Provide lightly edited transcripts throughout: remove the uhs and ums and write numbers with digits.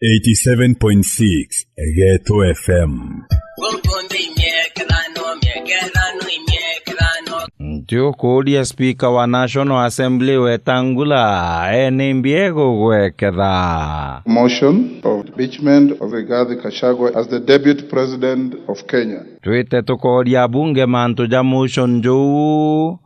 87.6 Egeto FM. Ndio kuulia Speaker wa National Assembly Wetangula enimbiego gweketha motion of impeachment of Rigathi Gachagua as the deputy president of Kenya. Twite tukoria bunge mantu ja motion juu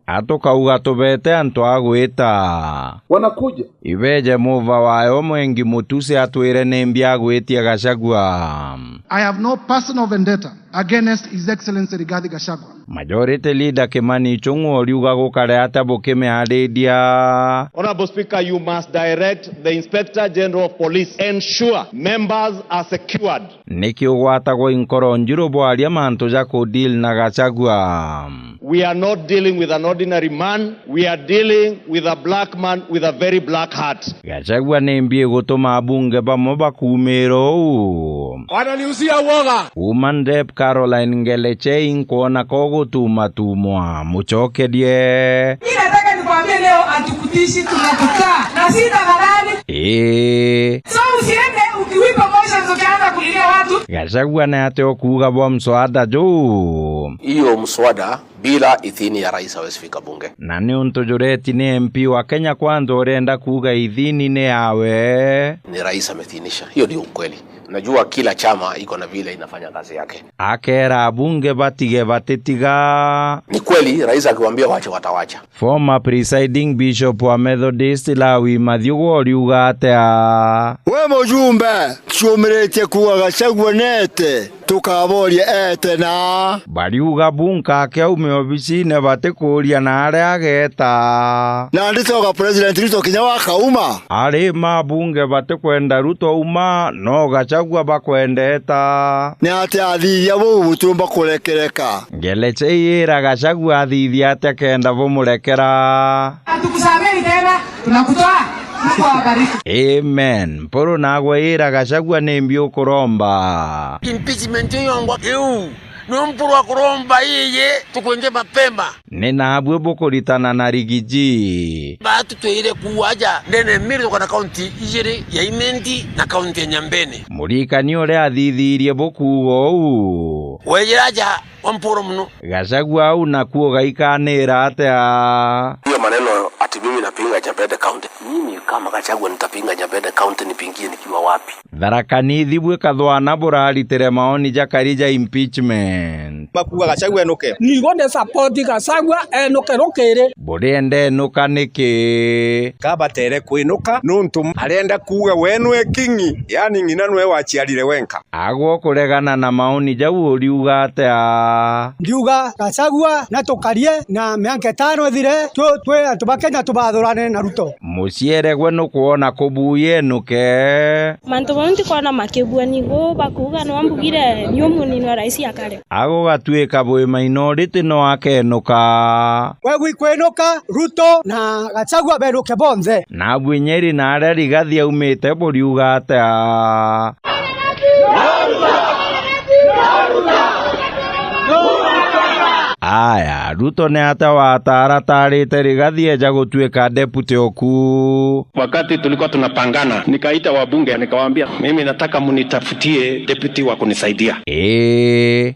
atukauga tubete antu agwita wanakuja ibeje muva wayo mwengi mutuse atwire nimbia agwitia Gachagua. I have no personal vendetta against His Excellency Rigathi Gachagua. Majority Leader Kimani Ichung'wa oriuga gukare atabuke haridia. Honorable Speaker, you must direct the Inspector General of Police ensure members are secured. Niki ugwatagwo inkoro njiro bwaria mantu ja deal na Gachagua. We are not dealing with an ordinary man, we are dealing with a black man with a very black heart. Gachagua nimbie gutuma bunge bamwe bakumiro. wananiuzia woga. Woman Rep Caroline Ngeleche inkuona kogutumatumwa muchokerie. Nataka nikwambie leo atukutishi tunakutaa na sita barani. So usiende ukiwipa motions ukianza kulilia watu. Gachagua na ate okuga bwa mswada juu. Iyo mswada bila idhini ya rais hawezi fika bunge. Na ni untujureti ni MP wa Kenya Kwanza urenda kuga idhini ne yawe. Ni rais amethinisha. Hiyo ndio ukweli. Najua kila chama iko na vile inafanya kazi yake. Akera bunge batige batetiga. Ni kweli rais akiwaambia wache watawacha. Former presiding bishop wa Methodist Lawi Mathiugo oriuga atia. We mujumbe chumirete kuwa Gachagua nete tukaboria ete na bariuga bunka ake ume obicine batekuria na aria ageta na nditoga president Ruto kinya wakauma ari mabunge batekwenda Ruto uma no Gachagua bakwendeta ni ate athithia bubu tumba kurekereka Ngeleche yira Gachagua athithia ate kenda bumurekera Atukusameni tena tunakutoa. Amen. Poro nagwe ira Gachagua nimbio kuromba. Impeachment yongwa kiu. Numpurwa kuromba iye tukwenge mapema. Nena abwe bokoritana na Rigiji. Batu tuire kuwaja ndene miri kwa kaunti ijere ya Imendi na kaunti ya Nyambene. Murika ni ore athithirie bokugo. Wejeraja wampuro mno. Gachagua unakuo gaikanira atia. Hiyo maneno ati mimi napinga Nyambene County. Mimi kama Gachagua nitapinga Nyambene County nipingie nikiwa wapi? Dharakani thibwe kathwana buraritere maoni jakarija impeachment. Makuga Gachagua enuke. Nigonde support Gachagua enuke rokere. Burende enuka niki. Kabatere kwinuka nuntu arenda kuga wenwe kingi yani ngina nwe wachiarire wenka. Agwo kuregana na maoni jau oriuga atia. Ndiuga Gachagua na tukarie na miaka 5 thire twe atubakenya tubathurane na Ruto. Musiere gwe no kuona kubuye nuke. Mantu bonti kona makebua nigo bakuga no ambugire nyumu ni rais yakare. Ago gatweka bwe minority no akenuka. Wewe kwenuka Ruto na Gachagua beruke bonze. Na bwinyeri na ara Rigathi aumite buriuga atia. Aya, Ruto ne hata wataratarite Rigathi eja gutweka deputy oku. Wakati tulikuwa tunapangana, nikaita wabunge nikawaambia mimi nataka munitafutie deputy wa kunisaidia.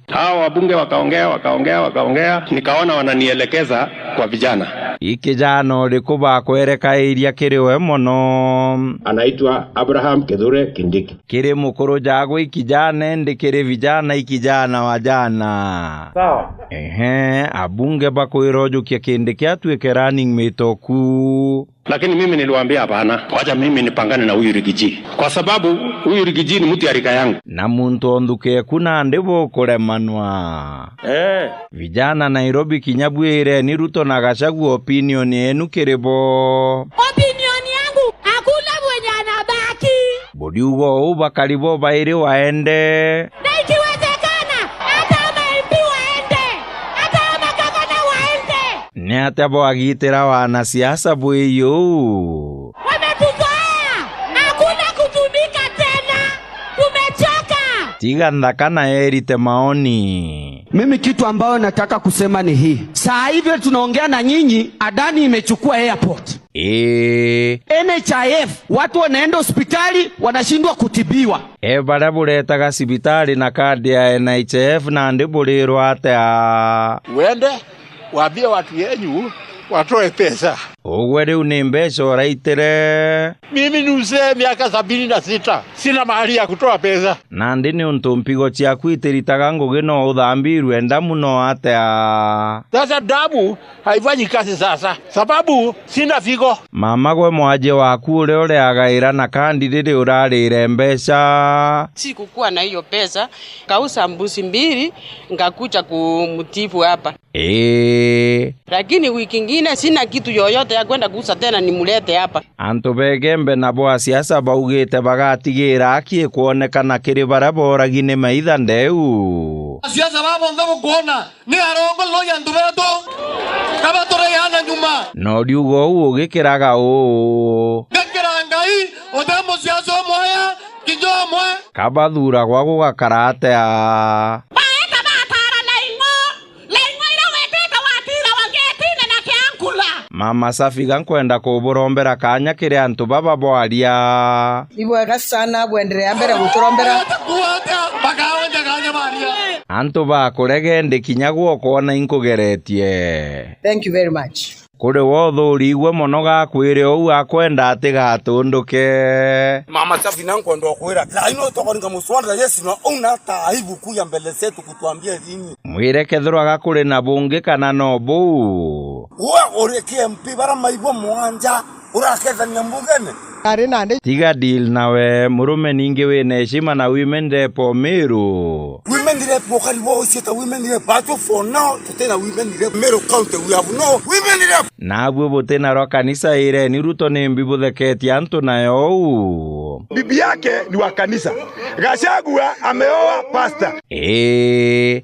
Hao wabunge wakaongea, nikaona wananielekeza kwa vijana. Ikijana likuba kwereka iria kiriwe mono. Anaitwa Abraham Kithure Kindiki. Kiri mukuru jago ikijana ndikiri vijana ikijana wajana. Sawa. Abunge bakoirojo kia Kindiki atweke running mate oku. Lakini mimi niliwaambia hapana, wacha mimi nipangane na huyu Rigiji. Kwa sababu huyu Rigiji ni mtu ya rika yangu. Na muntu onduke kuna ndebo kuremanwa. Vijana Nairobi kinyabwire ni Ruto na Gachagua opinion yenu kirebo. Opinion yangu hakuna mwenye anabaki. Bodiugo ubakaribo baire waende. Na ikiwezekana hata MP waende. Hata magavana waende. Ni atabo agitira wanasiasa bweyo. Wametuzoea. Hakuna kutumika tena. Tumechoka. tiga thakana erite maoni. Mimi kitu ambayo nataka kusema ni hii. Saa hivi tunaongea na nyinyi, Adani imechukua airport. NHIF watu wanaenda hospitali wanashindwa kutibiwa. Bara buretaga sibitari na kadi ya NHIF na ndibulirwo atia. Wende waambie watu yenyu watoe pesa. Uwe riu ni mbeca uraitere. Mimi ni mzee miaka 76. Sina mahali ya kutoa pesa. Na ndini untu mpigo ciaku itiritaga ngugi no uthambirwe ndamu no atia. Sasa damu haifanyi kazi sasa sababu sina figo. Mama gwe mwaje waku ule agaira na kandi riri urarire mbeca. Sikukuwa na hiyo pesa, kausa mbuzi 2 ngakuja kumtibu hapa. Lakini wiki ngine sina kitu yoyote ya kwenda kuuza tena nimulete hapa. Antu begembe na boa siasa baugite bagatigira akie kuonekana kiri barabora gine maitha ndeu. Siasa babo ndabo kuona ni arongo loya ndubeto. Kaba tore yana nyuma. No diugo ugikiraga Gakirangai odemo siasa moya kijo moya. Kabathura gwa gugakarate a. Mama Safi gankwenda kuborombera kanya kire antu baba boaria. Ibwega sana bwenderea mbere gutorombera. Antu ba kuregende kinya guoko na inkugeretie. Thank you very much. Kuri wothuri igwe mono gakwire ou akwenda ati gatunduke. Mama Safi nankwenda kwira laino tokoringa muswanda Yesu na una taibu kuya mbele zetu kutuambia nini. Mwireke agakuri na bunge kana no bu. Uwe ureke MP bara maibo mwanja urakeza nyambugene. Tiga deal nawe murume ninge wina heshima na women rep Meru. Women rep wakaribo usita women rep but for now tutena women rep Meru County we have no women rep. Na abu botena ro kanisa ire ni Ruto ni mbibudheketi antu nayo. Bibi yake ni wa kanisa. Gachagua ameoa pastor.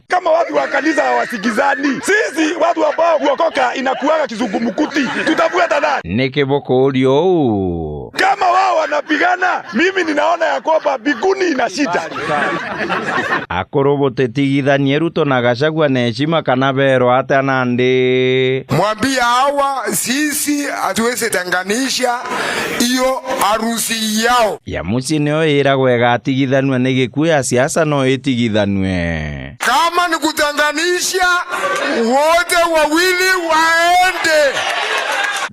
Kama watu wa kanisa hawasikizani, sisi watu ambao kuokoka inakuaga kizungumkuti, tutafuata nani? Nikiboko ulio. Kama wao wanapigana, mimi ninaona ya kwamba biguni ina shida. Akorobote tigithanie Ruto na Gachagua na heshima kana bero hata nande. Mwambie hawa sisi hatuwezi tenganisha hiyo harusi yao. Ya muci neo iragwe gatigithanwe ni gikuyu ya siasa no itigithanwe. Kama ni kutenganisha wote wawili waende.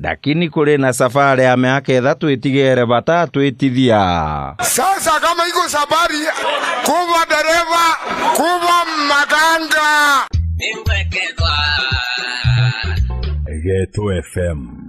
Lakini kule na safari ya miaka 3 itigere batatu itithia. Sasa kama iko safari kuwa dereva kuwa maganga. Geto FM.